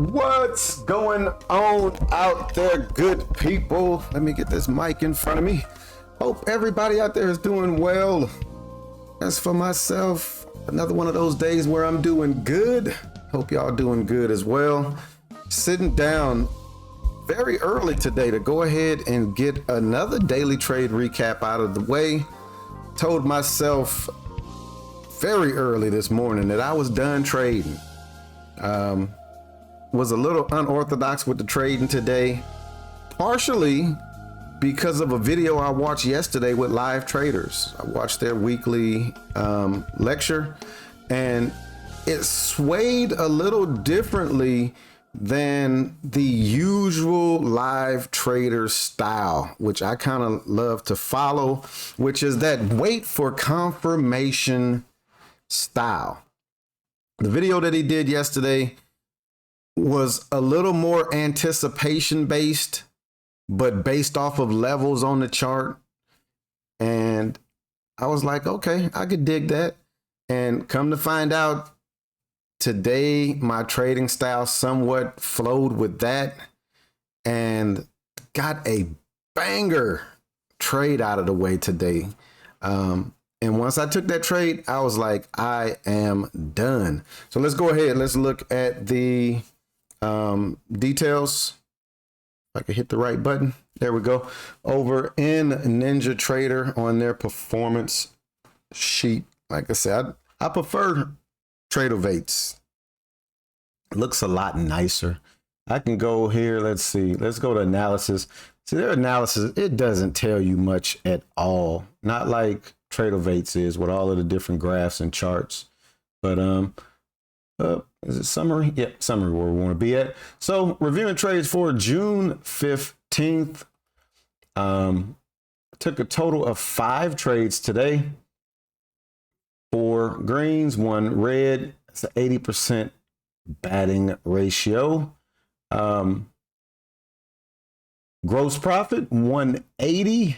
What's going on out there, good people? Let me get this mic in front of me. Hope everybody out there is doing well. As for myself, another one of those days where I'm doing good. Hope y'all doing good as well. Sitting down very early today to go ahead and get another daily trade recap out of the way. Told myself very early this morning that I was done trading. Was a little unorthodox with the trading today, partially because of a video I watched yesterday with live traders. I watched their weekly lecture, and it swayed a little differently than the usual live trader style, which I kind of love to follow, which is that wait for confirmation style. The video that he did yesterday was a little more anticipation based, but based off of levels on the chart. And I was like, okay, I could dig that. And come to find out, today my trading style somewhat flowed with that and got a banger trade out of the way today. And once I took that trade, I was like, I am done. So let's go ahead. Let's look at the details. If I can hit the right button. There we go. Over in Ninja Trader on their performance sheet. Like I said, I prefer TRADERVUE. Looks a lot nicer. I can go here. Let's see. Let's go to analysis. See, their analysis, it doesn't tell you much at all. Not like TRADERVUE is with all of the different graphs and charts. But is it summary? Yep, summary where we want to be at. So reviewing trades for June 15th. Took a total of 5 trades today. 4 greens, 1 red. It's an 80% batting ratio. Gross profit 180.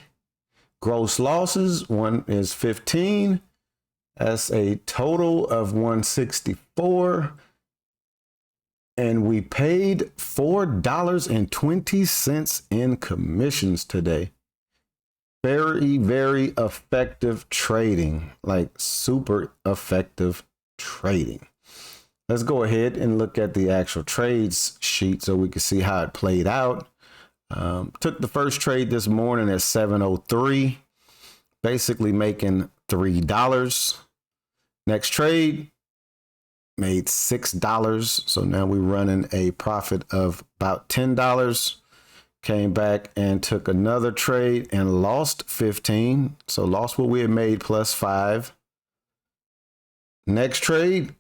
Gross losses one is 15. That's a total of 164. And we paid $4.20 in commissions today. Very, very effective trading, like super effective trading. Let's go ahead and look at the actual trades sheet so we can see how it played out. Took the first trade this morning at 7:03, basically making $3. Next trade made $6. So now we're running a profit of about $10. Came back and took another trade and lost 15. So lost what we had made plus 5. Next trade,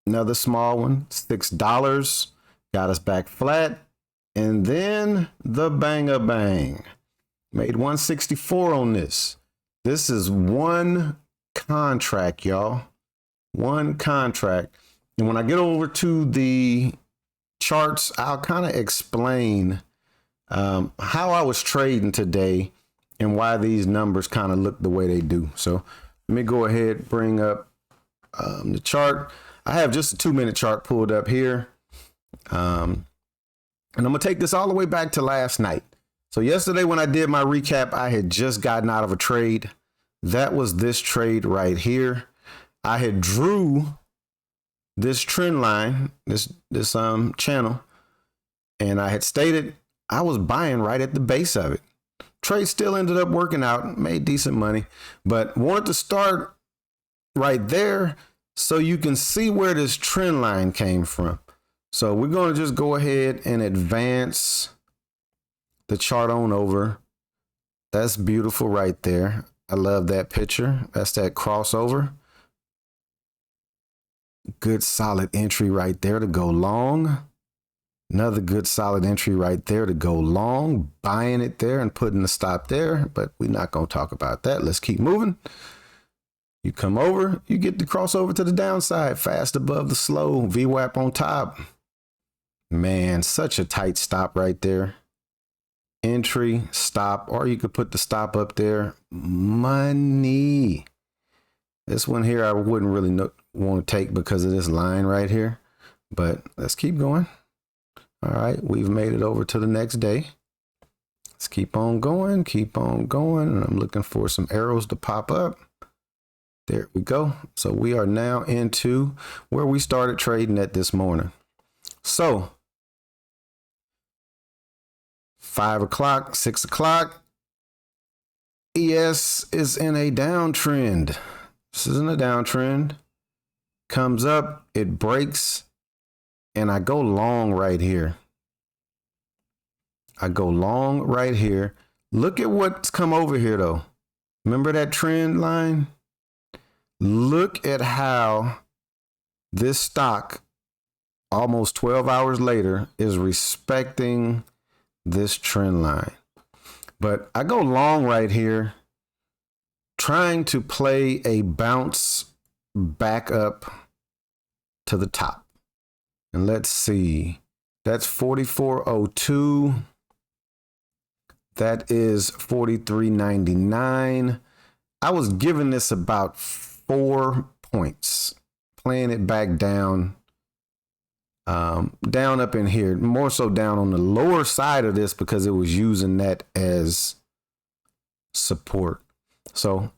another small one, $6. Got us back flat. And then the banger bang. Made 164 on this. This is one contract, y'all. One contract. And when I get over to the charts, I'll kind of explain how I was trading today and why these numbers kind of look the way they do. So let me go ahead, bring up the chart. I have just a 2-minute chart pulled up here. And I'm going to take this all the way back to last night. So yesterday when I did my recap, I had just gotten out of a trade. That was this trade right here. I had drew this trend line, this channel, and I had stated I was buying right at the base of it. Trade still ended up working out, made decent money, but wanted to start right there so you can see where this trend line came from. So we're going to just go ahead and advance the chart on over. That's beautiful right there. I love that picture. That's that crossover. Good solid entry right there to go long. Another good solid entry right there to go long. Buying it there and putting the stop there, but we're not going to talk about that. Let's keep moving. You come over, you get the crossover to the downside, fast above the slow, VWAP on top. Man, such a tight stop right there. Entry, stop, or you could put the stop up there. Money. This one here I wouldn't really want to take because of this line right here, but let's keep going. All right, we've made it over to the next day. Let's keep on going, and I'm looking for some arrows to pop up. There we go. So we are now into where we started trading at this morning. So 5 o'clock, 6 o'clock, ES is in a downtrend. This is in a downtrend. Comes up, it breaks, and I go long right here. I go long right here. Look at what's come over here though. Remember that trend line? Look at how this stock almost 12 hours later is respecting this trend line. But I go long right here, trying to play a bounce back up to the top. And let's see, that's 44.02. That is 43.99. I was giving this about 4 points, playing it back down, down up in here, more so down on the lower side of this because it was using that as support. So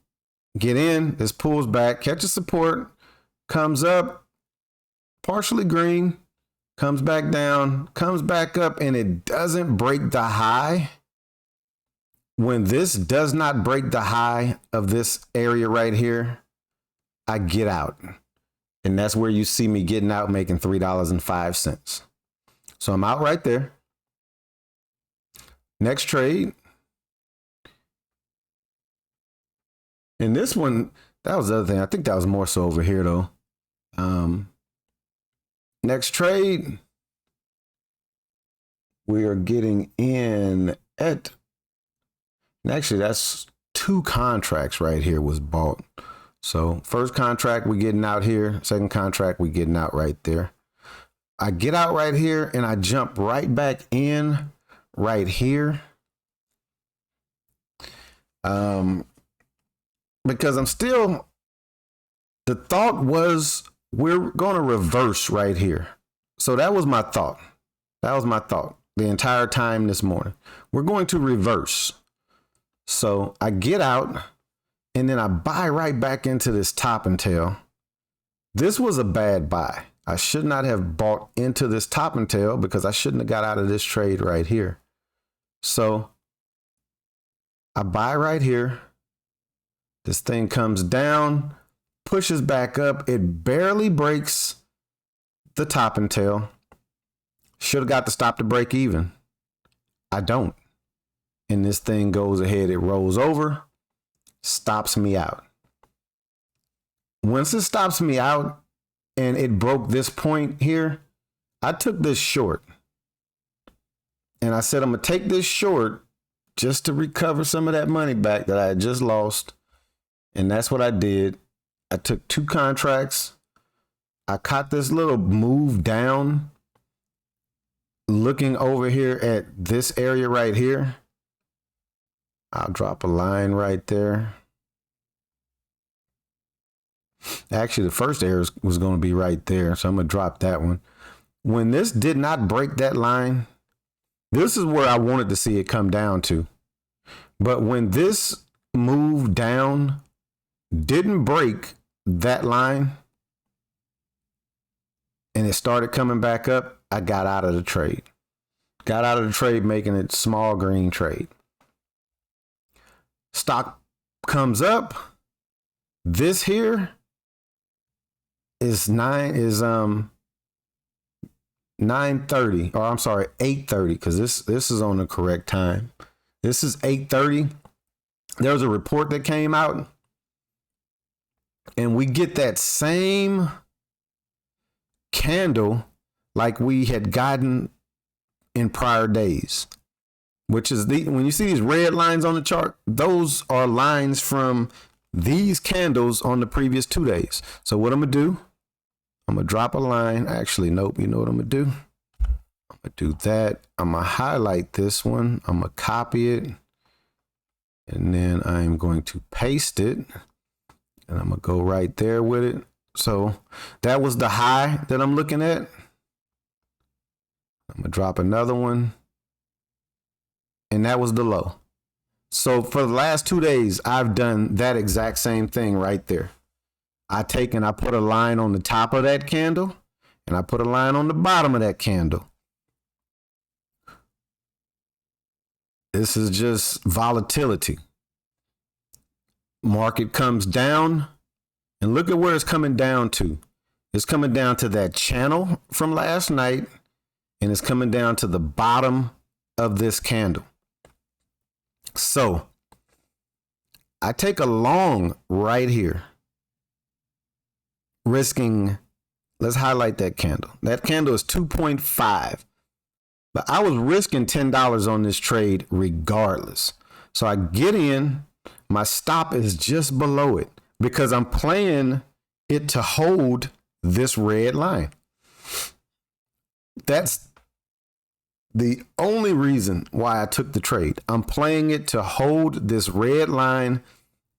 get in, this pulls back, catches support, comes up, partially green, comes back down, comes back up, and it doesn't break the high. When this does not break the high of this area right here, I get out. And that's where you see me getting out, making $3.05. So I'm out right there. Next trade. And this one, that was the other thing. I think that was more so over here though. Next trade. We are getting in at, and actually that's 2 contracts right here was bought. So first contract we getting out here, second contract we getting out right there. I get out right here and I jump right back in right here. Because I'm still, the thought was we're going to reverse right here. So that was my thought. That was my thought the entire time this morning. We're going to reverse. So I get out and then I buy right back into this top and tail. This was a bad buy. I should not have bought into this top and tail because I shouldn't have got out of this trade right here. So I buy right here. This thing comes down, pushes back up. It barely breaks the top and tail. Should have got the stop to break even. I don't. And this thing goes ahead, it rolls over, stops me out. Once it stops me out and it broke this point here, I took this short. And I said, I'm going to take this short just to recover some of that money back that I had just lost. And that's what I did. I took 2 contracts. I caught this little move down, looking over here at this area right here. I'll drop a line right there. Actually, the first area was going to be right there, so I'm going to drop that one. When this did not break that line, this is where I wanted to see it come down to. But when this move down didn't break that line and it started coming back up, I got out of the trade. Got out of the trade, making it small green trade. Stock comes up. This here is 9:30, or I'm sorry, 8:30, because this is on the correct time. This is 8:30. There was a report that came out, and we get that same candle like we had gotten in prior days, which is when you see these red lines on the chart, those are lines from these candles on the previous 2 days. So what I'm gonna do, I'm gonna drop a line. Actually, nope. You know what I'm gonna do? I'm gonna do that. I'm gonna highlight this one. I'm gonna copy it, and then I'm going to paste it, and I'm gonna go right there with it. So that was the high that I'm looking at. I'm gonna drop another one. And that was the low. So for the last 2 days, I've done that exact same thing right there. I put a line on the top of that candle and I put a line on the bottom of that candle. This is just volatility. Market comes down and look at where it's coming down to. It's coming down to that channel from last night and it's coming down to the bottom of this candle. So I take a long right here, risking, let's highlight that candle. That candle is 2.5, but I was risking $10 on this trade regardless. So I get in, my stop is just below it because I'm playing it to hold this red line. That's the only reason why I took the trade. I'm playing it to hold this red line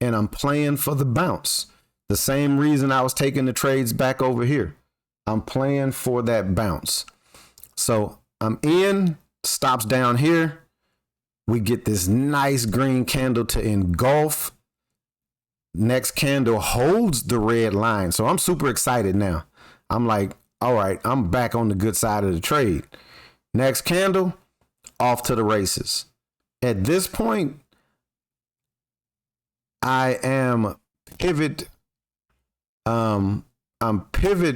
and I'm playing for the bounce. The same reason I was taking the trades back over here. I'm playing for that bounce. So I'm in, stops down here. We get this nice green candle to engulf. Next candle holds the red line. So I'm super excited now. I'm like, all right, I'm back on the good side of the trade. Next candle, off to the races. At this point, I am pivot. I'm pivot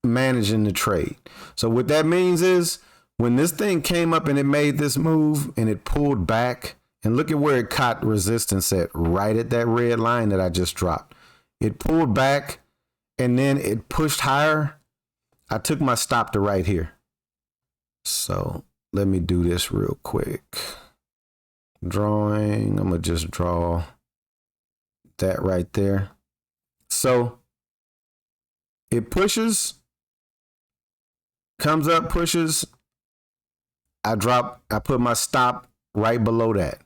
managing the trade. So what that means is when this thing came up and it made this move and it pulled back, and look at where it caught resistance at, right at that red line that I just dropped. It pulled back and then it pushed higher. I took my stop to right here. So let me do this real quick. Drawing, I'm gonna just draw that right there. So it pushes, comes up, pushes. I put my stop right below that.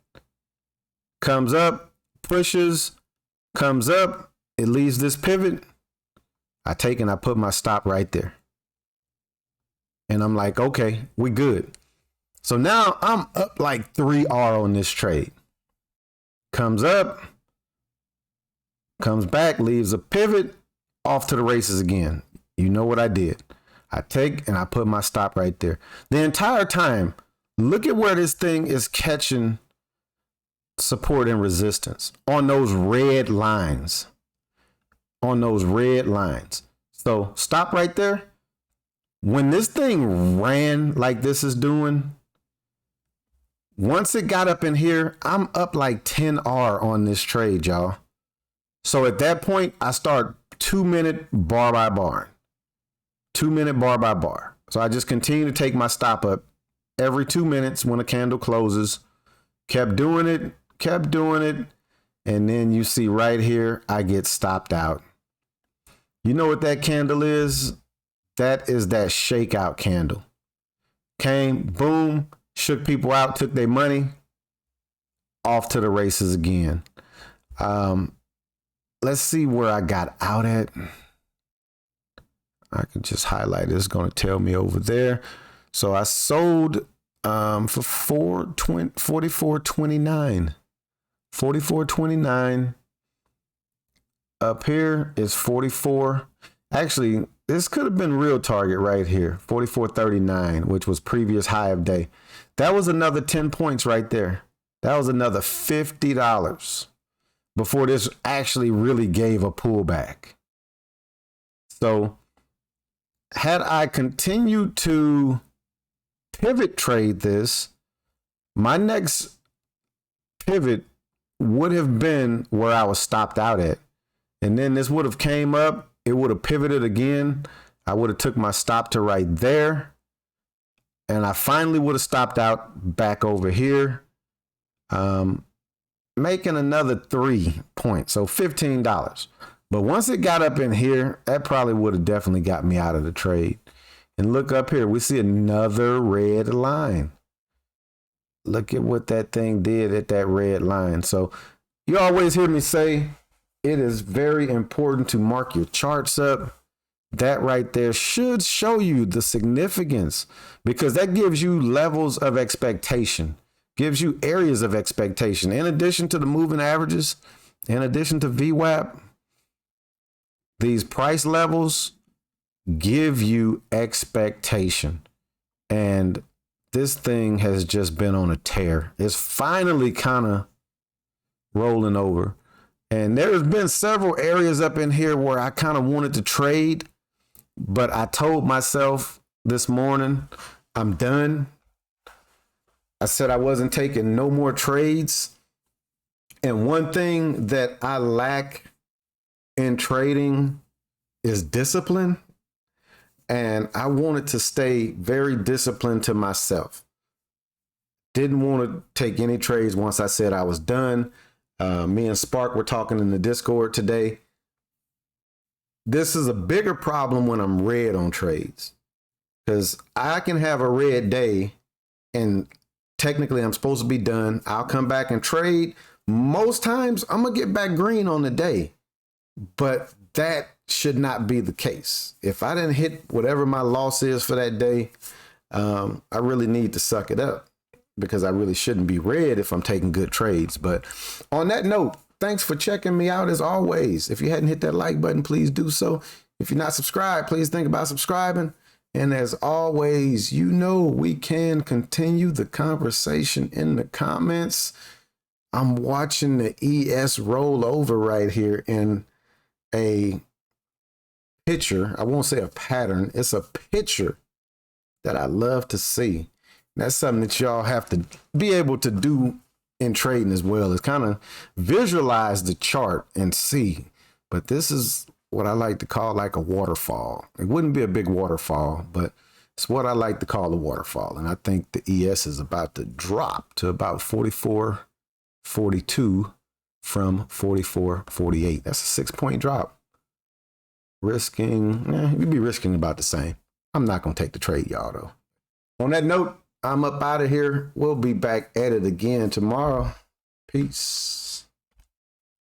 Comes up, pushes, comes up, it leaves this pivot. I take and I put my stop right there. And I'm like, okay, we good. So now I'm up like 3R on this trade. Comes up, comes back, leaves a pivot, off to the races again. You know what I did. I take and I put my stop right there. The entire time, look at where this thing is catching support and resistance on those red lines. On those red lines. So stop right there. When this thing ran like this is doing, once it got up in here, I'm up like 10R on this trade, y'all. So at that point, I start 2-minute bar by bar. 2-minute bar by bar. So I just continue to take my stop up every 2 minutes when a candle closes. Kept doing it. And then you see right here, I get stopped out. You know what that candle is? That is that shakeout candle. Came, boom, shook people out, took their money, off to the races again. Let's see where I got out at. I can just highlight it. It's going to tell me over there. So I sold for $44.29. $44.29. Up here is 44. Actually, this could have been real target right here. 44.39, which was previous high of day. That was another 10 points right there. That was another $50 before this actually really gave a pullback. So had I continued to pivot trade this, my next pivot would have been where I was stopped out at. And then this would have came up. It would have pivoted again. I would have took my stop to right there. And I finally would have stopped out back over here. Making another 3 points. So $15. But once it got up in here, that probably would have definitely got me out of the trade. And look up here. We see another red line. Look at what that thing did at that red line. So you always hear me say, it is very important to mark your charts up. that right there should show you the significance, because that gives you levels of expectation, gives you areas of expectation. In addition to the moving averages, in addition to VWAP, these price levels give you expectation. And this thing has just been on a tear. It's finally kind of rolling over. And there's been several areas up in here where I kind of wanted to trade, but I told myself this morning, I'm done. I said I wasn't taking no more trades. And one thing that I lack in trading is discipline. And I wanted to stay very disciplined to myself. Didn't want to take any trades once I said I was done. Me and Spark were talking in the Discord today. This is a bigger problem when I'm red on trades, because I can have a red day and technically I'm supposed to be done. I'll come back and trade. Most times I'm going to get back green on the day, but that should not be the case. If I didn't hit whatever my loss is for that day, I really need to suck it up, because I really shouldn't be red if I'm taking good trades. But on that note, thanks for checking me out as always. If you hadn't hit that like button, please do so. If you're not subscribed, please think about subscribing. And as always, you know, we can continue the conversation in the comments. I'm watching the ES roll over right here in a picture. I won't say a pattern. It's a picture that I love to see. That's something that y'all have to be able to do in trading as well, is kind of visualize the chart and see. But this is what I like to call like a waterfall. It wouldn't be a big waterfall, but it's what I like to call a waterfall. And I think the ES is about to drop to about 44.42 from 44.48. That's a 6-point drop. Risking, you'd be risking about the same. I'm not going to take the trade, y'all, though. On that note, I'm up out of here. We'll be back at it again tomorrow. Peace.